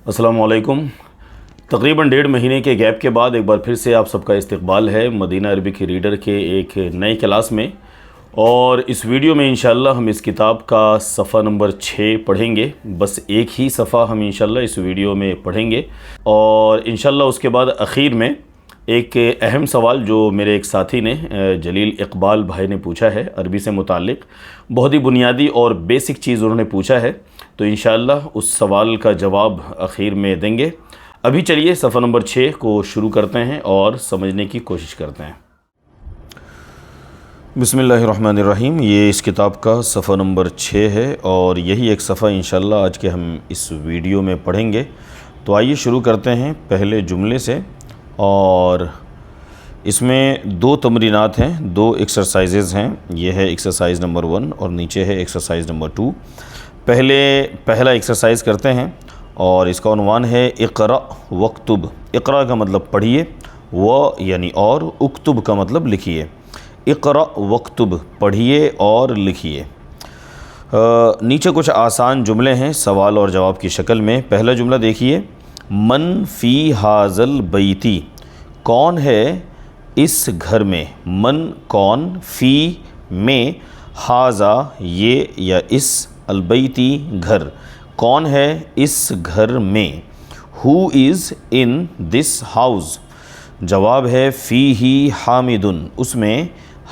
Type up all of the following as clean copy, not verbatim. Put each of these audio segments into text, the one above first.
السلام علیکم۔ تقریباً 1.5 مہینے کے گیپ کے بعد ایک بار پھر سے آپ سب کا استقبال ہے مدینہ عربک ریڈر کے ایک نئے کلاس میں، اور اس ویڈیو میں انشاءاللہ ہم اس کتاب کا صفحہ نمبر 6 پڑھیں گے۔ بس ایک ہی صفحہ ہم انشاءاللہ اس ویڈیو میں پڑھیں گے، اور انشاءاللہ اس کے بعد اخیر میں ایک اہم سوال جو میرے ایک ساتھی نے جلیل اقبال بھائی نے پوچھا ہے عربی سے متعلق، بہت ہی بنیادی اور بیسک چیز انہوں نے پوچھا ہے، تو انشاءاللہ اس سوال کا جواب اخیر میں دیں گے۔ ابھی چلیے صفحہ نمبر 6 کو شروع کرتے ہیں اور سمجھنے کی کوشش کرتے ہیں۔ بسم اللہ الرحمن الرحیم۔ یہ اس کتاب کا صفحہ نمبر 6 ہے، اور یہی ایک صفحہ انشاءاللہ آج کے ہم اس ویڈیو میں پڑھیں گے۔ تو آئیے شروع کرتے ہیں پہلے جملے سے، اور اس میں 2 تمرینات ہیں، 2 ایکسرسائزز ہیں۔ یہ ہے ایکسرسائز نمبر 1 اور نیچے ہے ایکسرسائز نمبر 2۔ پہلا ایکسرسائز کرتے ہیں، اور اس کا عنوان ہے اقرأ وکتب۔ اقرأ کا مطلب پڑھیے، و یعنی اور، اکتب کا مطلب لکھیے۔ اقرأ وکتب، پڑھیے اور لکھیے۔ نیچے کچھ آسان جملے ہیں سوال اور جواب کی شکل میں۔ پہلا جملہ دیکھیے، من فی ھذا البیت، کون ہے اس گھر میں؟ من کون، فی میں، ھذا یہ یا اس، البیتی گھر، کون ہے اس گھر میں؟ ہو از ان دس ہاؤس، جواب ہے فیہ حامد، اس میں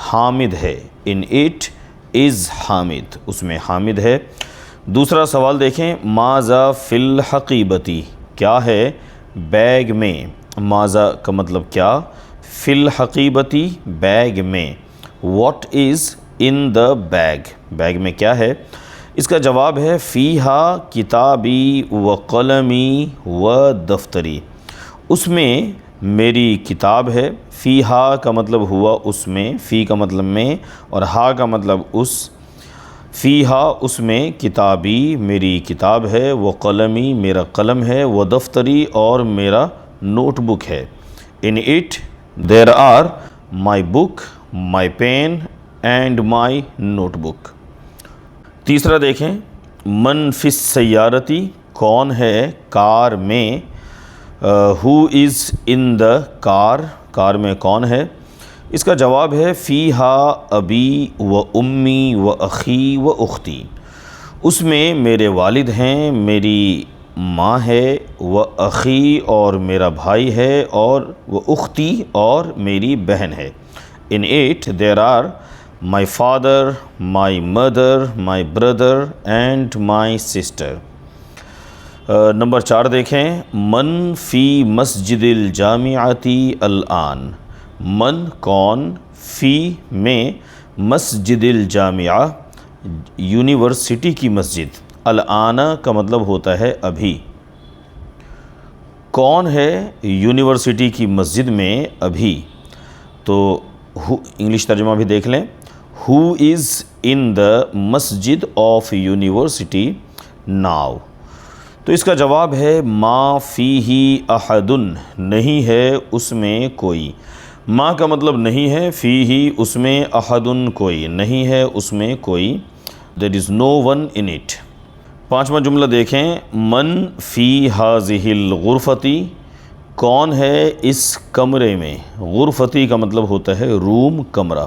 حامد ہے۔ ان اٹ از حامد، اس میں حامد ہے۔ دوسرا سوال دیکھیں، ماذا فی الحقیبتی، کیا ہے بیگ میں؟ ماذا کا مطلب کیا، فی الحقیبتی بیگ میں۔ What is in the bag, bag میں کیا ہے؟ اس کا جواب ہے فیہا کتابی و قلمی و دفتری، اس میں میری کتاب ہے۔ فیہا کا مطلب ہوا اس میں، فی کا مطلب میں، اور ہا کا مطلب اس۔ فیہا اس میں، کتابی میری کتاب ہے، وہ قلمی میرا قلم ہے، وہ دفتری اور میرا نوٹ بک ہے۔ In it there are my book, my pen and my notebook. تیسرا دیکھیں، من فی السیارتی، کون ہے کار میں؟ ہو از ان دا کار، کار میں کون ہے؟ اس کا جواب ہے فیہا ابی و امی و اخی و اختی، اس میں میرے والد ہیں، میری ماں ہے، و اخی اور میرا بھائی ہے، اور و اختی اور میری بہن ہے۔ In it there are my father, my mother, my brother and my sister۔ Number 4 دیکھیں، من فی مسجد الجامعتی الآن، من کون، فی میں، مسجد الجامعہ یونیورسٹی کی مسجد، الآن کا مطلب ہوتا ہے ابھی، کون ہے یونیورسٹی کی مسجد میں ابھی؟ تو انگلش ترجمہ بھی دیکھ لیں، who is in the Masjid of university now۔ تو اس کا جواب ہے ما فیہ احد، نہیں ہے اس میں کوئی۔ ما کا مطلب نہیں ہے، فیہ اس میں، احد کوئی، نہیں ہے اس میں کوئی، there is no one in it۔ 5واں جملہ دیکھیں، من فی ھذہ الغرفۃ، کون ہے اس کمرے میں؟ غرفتی کا مطلب ہوتا ہے روم، کمرہ۔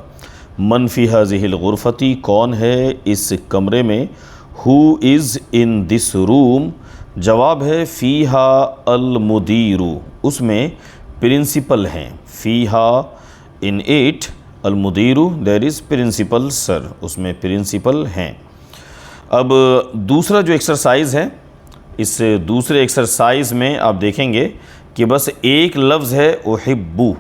من فی ھذہ الغرفۃ، کون ہے اس کمرے میں؟ ہو از ان دس روم، جواب ہے فیہا المدیر، اس میں پرنسپل ہیں۔ فیہا in it المدیر there is principal sir, اس میں پرنسپل ہیں۔ اب دوسرا جو ایکسرسائز ہے، اس دوسرے ایکسرسائز میں آپ دیکھیں گے کہ بس ایک لفظ ہے احبو۔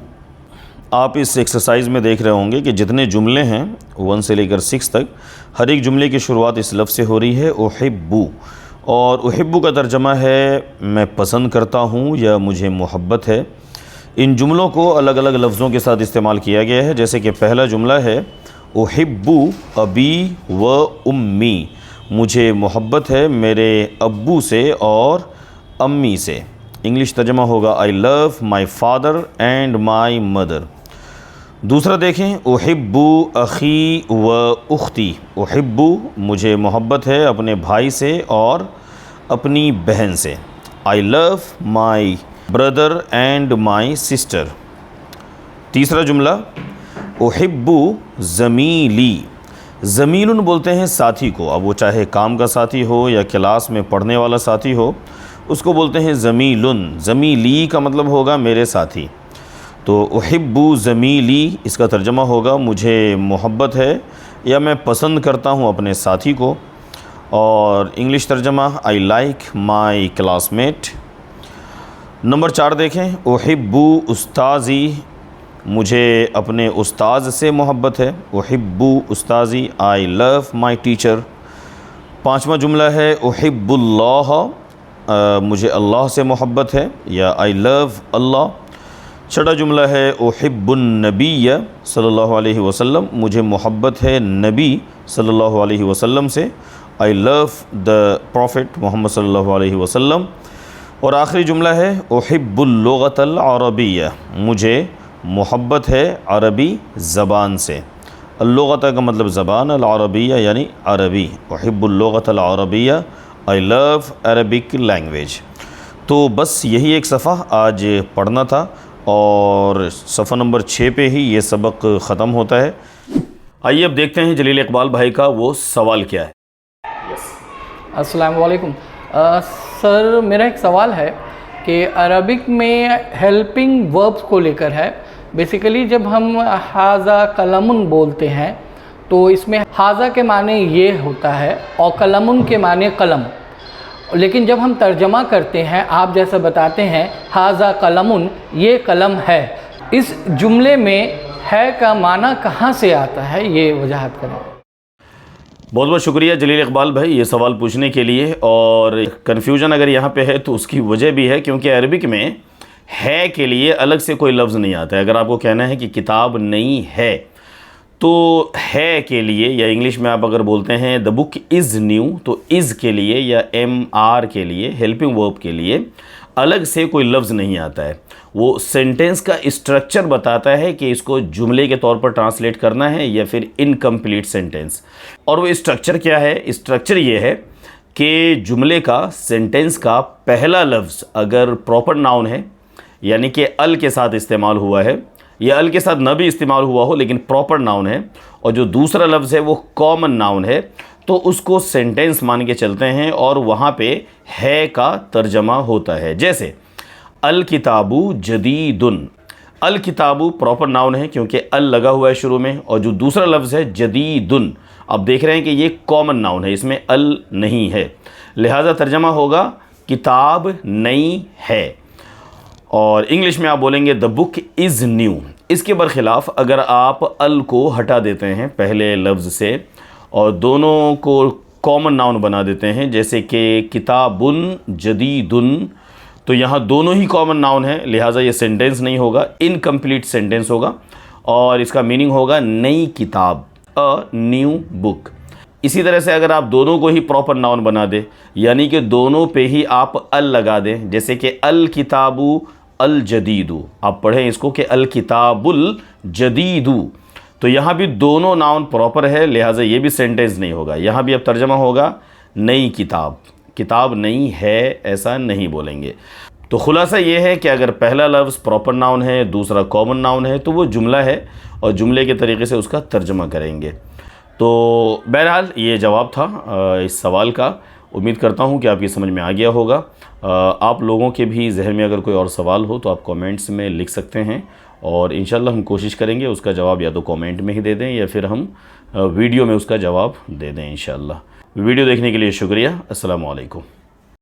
آپ اس ایکسرسائز میں دیکھ رہے ہوں گے کہ جتنے جملے ہیں 1 سے لے کر 6 تک، ہر ایک جملے کی شروعات اس لفظ سے ہو رہی ہے احبو، اور احبو کا ترجمہ ہے میں پسند کرتا ہوں یا مجھے محبت ہے۔ ان جملوں کو الگ الگ لفظوں کے ساتھ استعمال کیا گیا ہے، جیسے کہ پہلا جملہ ہے احبو ابی و امی، مجھے محبت ہے میرے ابو سے اور امی سے۔ انگلش ترجمہ ہوگا I love my father and my mother. دوسرا دیکھیں، احبو اخی و اختی، احبو مجھے محبت ہے اپنے بھائی سے اور اپنی بہن سے۔ I love my brother and my sister. تیسرا جملہ احب زمیلی، زمیل بولتے ہیں ساتھی کو، اب وہ چاہے کام کا ساتھی ہو یا کلاس میں پڑھنے والا ساتھی ہو، اس کو بولتے ہیں زمیل۔ زمیلی کا مطلب ہوگا میرے ساتھی، تو احب زمیلی اس کا ترجمہ ہوگا مجھے محبت ہے یا میں پسند کرتا ہوں اپنے ساتھی کو، اور انگلش ترجمہ I like my classmate. Number 4 دیکھیں، احب استاذی، مجھے اپنے استاذ سے محبت ہے، احب استاذی آئی لو مائی ٹیچر۔ 5واں جملہ ہے احب اللہ، مجھے اللہ سے محبت ہے یا آئی لو اللہ۔ 6واں جملہ ہے احب النبی صلی اللہ علیہ وسلم، مجھے محبت ہے نبی صلی اللہ علیہ وسلم سے، آئی لو دا پروفٹ محمد صلی اللہ علیہ وسلم۔ اور آخری جملہ ہے احب اللغۃ العربیہ، مجھے محبت ہے عربی زبان سے۔ اللغۃ کا مطلب زبان، العربیہ یعنی عربی، احب اللغۃ العربیہ آئی لو عربک لینگویج۔ تو بس یہی ایک صفحہ آج پڑھنا تھا، اور صفحہ نمبر 6 پہ ہی یہ سبق ختم ہوتا ہے۔ آئیے اب دیکھتے ہیں جلیل اقبال بھائی کا وہ سوال کیا ہے۔ السلام علیکم سر، میرا ایک سوال ہے کہ عربک میں ہیلپنگ وربس کو لے کر ہے۔ بیسیکلی جب ہم حاذا قلم بولتے ہیں تو اس میں حاذا کے معنی یہ ہوتا ہے اور قلم کے معنی قلم، لیکن جب ہم ترجمہ کرتے ہیں آپ جیسا بتاتے ہیں حاذا قلم، یہ قلم ہے، اس جملے میں ہے کا معنی کہاں سے آتا ہے، یہ وضاحت کریں۔ بہت بہت شکریہ جلیل اقبال بھائی یہ سوال پوچھنے کے لیے، اور کنفیوژن اگر یہاں پہ ہے تو اس کی وجہ بھی ہے کیونکہ عربک میں ہے کے لیے الگ سے کوئی لفظ نہیں آتا ہے۔ اگر آپ کو کہنا ہے کہ کتاب نہیں ہے تو ہے کے لیے، یا انگلش میں آپ اگر بولتے ہیں دا بک از نیو تو از کے لیے یا ایم آر کے لیے، ہیلپنگ ورب کے لیے الگ سے کوئی لفظ نہیں آتا ہے۔ وہ سینٹنس کا اسٹرکچر بتاتا ہے کہ اس کو جملے کے طور پر ٹرانسلیٹ کرنا ہے یا پھر انکمپلیٹ سینٹنس۔ اور وہ اسٹرکچر کیا ہے؟ اسٹرکچر یہ ہے کہ جملے کا، سینٹنس کا پہلا لفظ اگر پراپر ناؤن ہے، یعنی کہ ال کے ساتھ استعمال ہوا ہے، یا ال کے ساتھ نہ بھی استعمال ہوا ہو لیکن پراپر ناؤن ہے، اور جو دوسرا لفظ ہے وہ کامن ناؤن ہے، تو اس کو سینٹنس مان کے چلتے ہیں اور وہاں پہ ہے کا ترجمہ ہوتا ہے۔ جیسے الکتاب جدید، الکتاب پراپر ناؤن ہے کیونکہ ال لگا ہوا ہے شروع میں، اور جو دوسرا لفظ ہے جدید، اب دیکھ رہے ہیں کہ یہ کامن ناؤن ہے، اس میں ال نہیں ہے، لہذا ترجمہ ہوگا کتاب نئی ہے۔ اور انگلش میں آپ بولیں گے دا بک از نیو۔ اس کے برخلاف اگر آپ ال کو ہٹا دیتے ہیں پہلے لفظ سے اور دونوں کو کامن ناؤن بنا دیتے ہیں، جیسے کہ کتاب جدید، تو یہاں دونوں ہی کامن ناؤن ہیں، لہٰذا یہ سینٹنس نہیں ہوگا، انکمپلیٹ سینٹنس ہوگا، اور اس کا میننگ ہوگا نئی کتاب، نیو بک۔ اسی طرح سے اگر آپ دونوں کو ہی پراپر ناؤن بنا دیں، یعنی کہ دونوں پہ ہی آپ ال لگا دیں، جیسے کہ الکتاب الجدید، آپ پڑھیں اس کو کہ الکتاب الجدید، تو یہاں بھی دونوں ناؤن پراپر ہے، لہٰذا یہ بھی سینٹنس نہیں ہوگا، یہاں بھی اب ترجمہ ہوگا نئی کتاب، کتاب نئی ہے ایسا نہیں بولیں گے۔ تو خلاصہ یہ ہے کہ اگر پہلا لفظ پراپر ناؤن ہے، دوسرا کامن ناؤن ہے، تو وہ جملہ ہے اور جملے کے طریقے سے اس کا ترجمہ کریں گے۔ تو بہرحال یہ جواب تھا اس سوال کا، امید کرتا ہوں کہ آپ کی سمجھ میں آ گیا ہوگا۔ آپ لوگوں کے بھی ذہن میں اگر کوئی اور سوال ہو تو آپ کومنٹس میں لکھ سکتے ہیں، اور انشاءاللہ ہم کوشش کریں گے اس کا جواب یا تو کومنٹ میں ہی دے دیں یا پھر ہم ویڈیو میں اس کا جواب دے دیں انشاءاللہ۔ ویڈیو دیکھنے کے لیے شکریہ، السلام علیکم۔